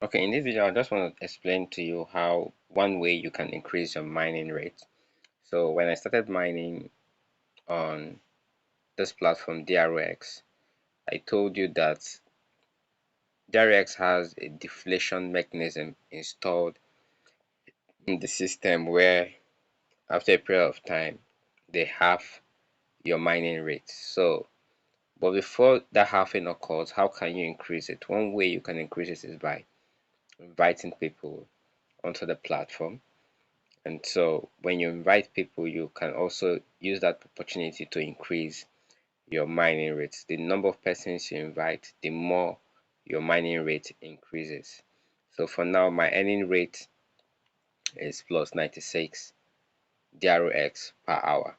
Okay, in this video, I just want to explain to you how one way you can increase your mining rate. So when I started mining on this platform DRX, I told you that DRX has a deflation mechanism installed in the system where after a period of time they halve your mining rate. So but before that halving occurs, how can you increase it? One way you can increase it is by inviting people onto the platform. And so when you invite people, you can also use that opportunity to increase your mining rate. The number of persons you invite, the more your mining rate increases. So for now, my earning rate is plus 96 DRX per hour.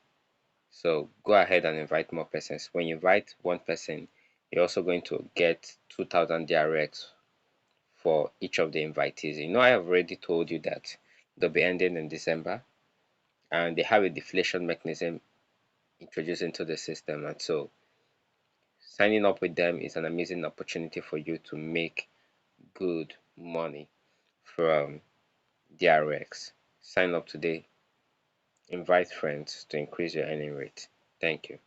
So go ahead and invite more persons. When you invite one person, you're also going to get 2000 DRX for each of the invitees. You know, I have already told you that they'll be ending in December, and they have a deflation mechanism introduced into the system. And so signing up with them is an amazing opportunity for you to make good money from DRX. Sign up today, invite friends to increase your earning rate. Thank you.